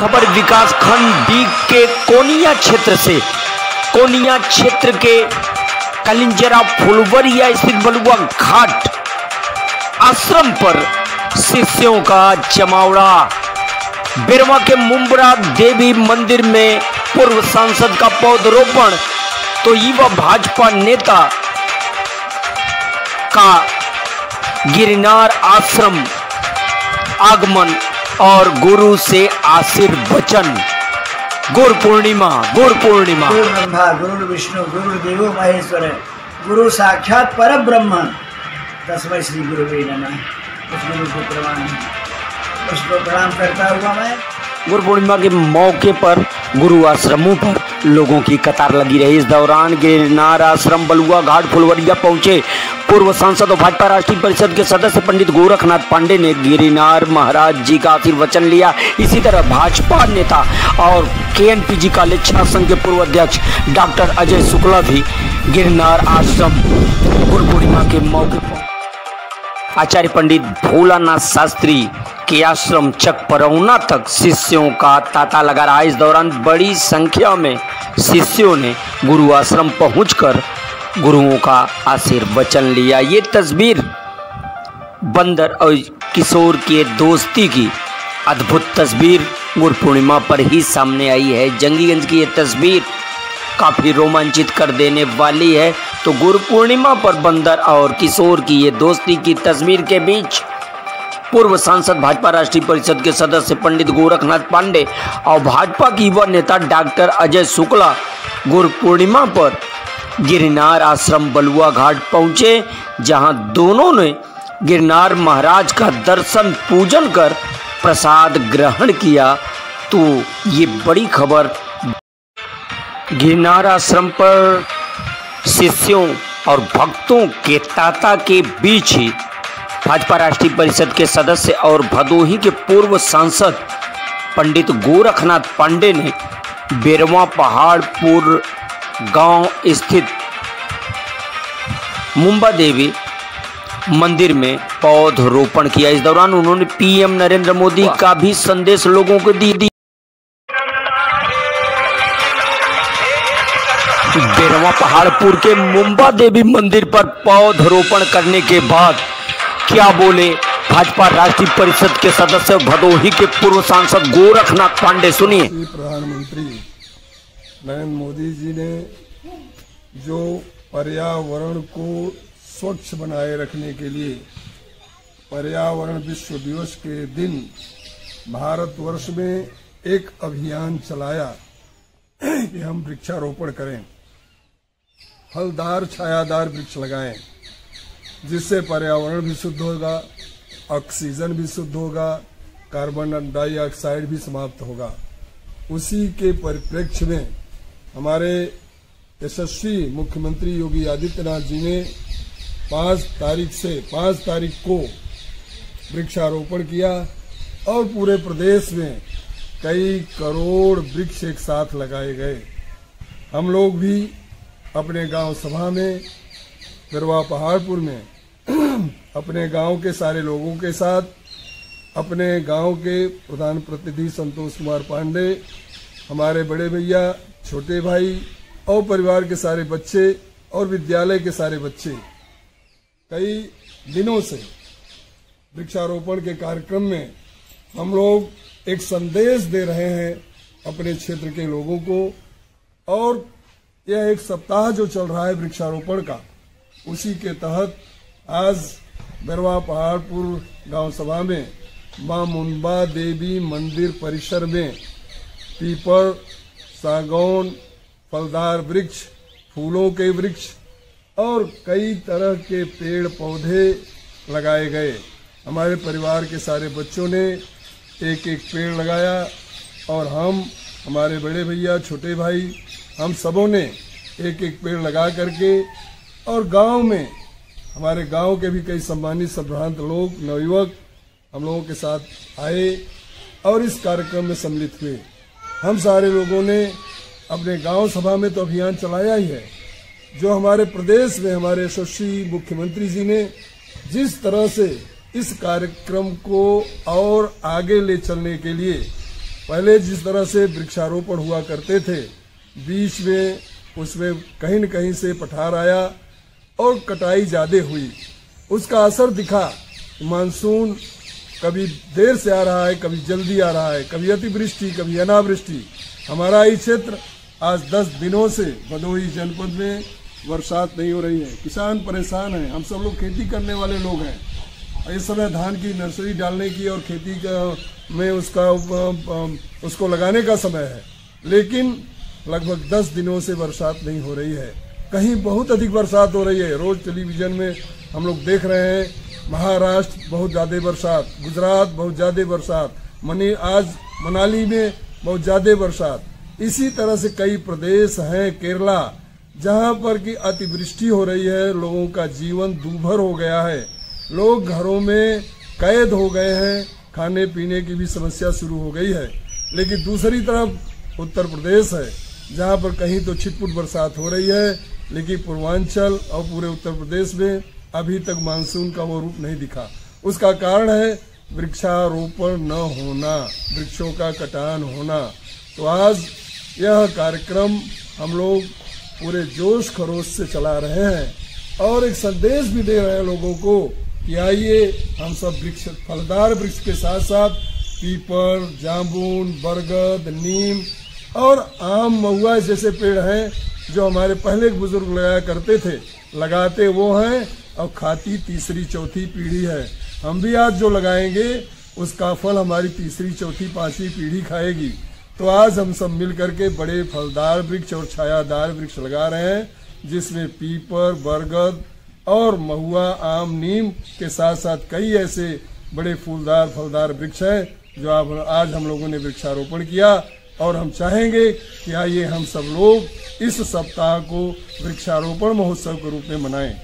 खबर विकास खंड डी के कोनिया क्षेत्र से। कोनिया क्षेत्र के कलिंजरा फुलवरिया स्थित बलुआ घाट आश्रम पर शिष्यों का जमावड़ा। बेरवा के मुंबरा देवी मंदिर में पूर्व सांसद का पौधरोपण तो युवा भाजपा नेता का गिरनार आश्रम आगमन और गुरु से आशीर्वचन। गुरु पूर्णिमा गुरु पूर्णिमा। गुरु ब्रह्मा गुरु विष्णु गुरु देवो महेश्वर गुरु साक्षात पर ब्रह्म तस्मै श्री गुरुवे नमः। उस गुरु को उसको प्रणाम करता हुआ मैं गुरु पूर्णिमा के मौके पर गुरु आश्रमों पर लोगों की कतार लगी रही। इस दौरान गिरनार आश्रम बलुआ घाट फुलवरिया पहुंचे पूर्व सांसद और भाजपा राष्ट्रीय परिषद के सदस्य पंडित गोरखनाथ पांडे ने गिरनार महाराज जी का आशीर्वचन लिया। इसी तरह भाजपा नेता और केएनपीजी कॉलेज छात्र संघ के पूर्व अध्यक्ष डॉक्टर अजय शुक्ला भी गिरनार आश्रम गुरु पूर्णिमा के मौके पर आचार्य पंडित भोलानाथ शास्त्री के आश्रम चकपरौना तक शिष्यों का तांता लगा रहा। इस दौरान बड़ी संख्या में शिष्यों ने गुरु आश्रम पहुंचकर गुरुओं का आशीर्वचन लिया। ये तस्वीर बंदर और किशोर के दोस्ती की अद्भुत तस्वीर गुरु पूर्णिमा पर ही सामने आई है। जंगीगंज की ये तस्वीर काफ़ी रोमांचित कर देने वाली है। तो गुरु पूर्णिमा पर बंदर और किशोर की ये दोस्ती की तस्वीर के बीच पूर्व सांसद भाजपा राष्ट्रीय परिषद के सदस्य पंडित गोरखनाथ पांडे और भाजपा की युवा नेता डॉक्टर अजय शुक्ला गुरु पूर्णिमा पर गिरनार आश्रम बलुआ घाट पहुंचे, जहां दोनों ने गिरनार महाराज का दर्शन पूजन कर प्रसाद ग्रहण किया। तो ये बड़ी खबर गिरनार आश्रम पर शिष्यों और भक्तों के तांता के बीच ही भाजपा राष्ट्रीय परिषद के सदस्य और भदोही के पूर्व सांसद पंडित गोरखनाथ पांडे ने बेरवा पहाड़पुर गांव स्थित मुंबा देवी मंदिर में पौधरोपण किया। इस दौरान उन्होंने पीएम नरेंद्र मोदी का भी संदेश लोगों को दी। बेरवा पहाड़पुर के मुंबा देवी मंदिर पर पौधरोपण करने के बाद क्या बोले भाजपा राष्ट्रीय परिषद के सदस्य भदोही के पूर्व सांसद गोरखनाथ पांडे, सुनिए। प्रधानमंत्री नरेंद्र मोदी जी ने जो पर्यावरण को स्वच्छ बनाए रखने के लिए पर्यावरण विश्व दिवस के दिन भारतवर्ष में एक अभियान चलाया कि हम वृक्षारोपण करें, फलदार छायादार वृक्ष लगाएं, जिससे पर्यावरण भी शुद्ध होगा, ऑक्सीजन भी शुद्ध होगा, कार्बन डाइऑक्साइड भी समाप्त होगा। उसी के परिप्रेक्ष्य में हमारे यशस्वी मुख्यमंत्री योगी आदित्यनाथ जी ने 5 तारीख को वृक्षारोपण किया और पूरे प्रदेश में कई करोड़ वृक्ष एक साथ लगाए गए। हम लोग भी अपने गांव सभा में बेरवा पहाड़पुर में अपने गांव के सारे लोगों के साथ, अपने गांव के प्रधान प्रतिनिधि संतोष कुमार पांडे, हमारे बड़े भैया, छोटे भाई और परिवार के सारे बच्चे और विद्यालय के सारे बच्चे कई दिनों से वृक्षारोपण के कार्यक्रम में हम लोग एक संदेश दे रहे हैं अपने क्षेत्र के लोगों को। और यह एक सप्ताह जो चल रहा है वृक्षारोपण का, उसी के तहत आज बेरवा पहाड़पुर गांव सभा में मां मुंबा देवी मंदिर परिसर में पीपल, सागौन, फलदार वृक्ष, फूलों के वृक्ष और कई तरह के पेड़ पौधे लगाए गए। हमारे परिवार के सारे बच्चों ने एक एक पेड़ लगाया और हमारे बड़े भैया, छोटे भाई, हम सबों ने एक एक पेड़ लगा करके और गांव में हमारे गांव के भी कई सम्मानित संभ्रांत लोग, नवयुवक हम लोगों के साथ आए और इस कार्यक्रम में सम्मिलित हुए। हम सारे लोगों ने अपने गांव सभा में तो अभियान चलाया ही है, जो हमारे प्रदेश में हमारे यशस्वी मुख्यमंत्री जी ने जिस तरह से इस कार्यक्रम को और आगे ले चलने के लिए पहले जिस तरह से वृक्षारोपण हुआ करते थे, बीच में उसमें कहीं न कहीं से पठार आया और कटाई ज़्यादा हुई, उसका असर दिखा। मानसून कभी देर से आ रहा है, कभी जल्दी आ रहा है, कभी अतिवृष्टि, कभी अनावृष्टि। हमारा ही क्षेत्र आज 10 दिनों से भदोही जनपद में बरसात नहीं हो रही है। किसान परेशान हैं। हम सब लोग खेती करने वाले लोग हैं। इस समय धान की नर्सरी डालने की और खेती में उसको लगाने का समय है, लेकिन लगभग 10 दिनों से बरसात नहीं हो रही है। कहीं बहुत अधिक बरसात हो रही है। रोज टेलीविजन में हम लोग देख रहे हैं, महाराष्ट्र बहुत ज़्यादा बरसात, गुजरात बहुत ज़्यादा बरसात, आज मनाली में बहुत ज़्यादा बरसात। इसी तरह से कई प्रदेश हैं, केरला, जहां पर कि अतिवृष्टि हो रही है। लोगों का जीवन दूभर हो गया है, लोग घरों में कैद हो गए हैं, खाने पीने की भी समस्या शुरू हो गई है। लेकिन दूसरी तरफ उत्तर प्रदेश है, जहां पर कहीं तो छिटपुट बरसात हो रही है, लेकिन पूर्वांचल और पूरे उत्तर प्रदेश में अभी तक मानसून का वो रूप नहीं दिखा। उसका कारण है वृक्षारोपण न होना, वृक्षों का कटान होना। तो आज यह कार्यक्रम हम लोग पूरे जोश खरोश से चला रहे हैं और एक संदेश भी दे रहे हैं लोगों को कि आइए हम सब वृक्ष, फलदार वृक्ष के साथ साथ पीपल, जामुन, बरगद, नीम और आम, महुआ जैसे पेड़ हैं जो हमारे पहले बुजुर्ग लगाया करते थे, लगाते वो हैं और खाती तीसरी चौथी पीढ़ी है। हम भी आज जो लगाएंगे उसका फल हमारी तीसरी चौथी पांचवी पीढ़ी खाएगी। तो आज हम सब मिल करके बड़े फलदार वृक्ष और छायादार वृक्ष लगा रहे हैं, जिसमें पीपल, बरगद और महुआ, आम, नीम के साथ साथ कई ऐसे बड़े फूलदार फलदार वृक्ष हैं जो आज हम लोगों ने वृक्षारोपण किया। और हम चाहेंगे कि आइए हम सब लोग इस सप्ताह को वृक्षारोपण महोत्सव के रूप में मनाएं।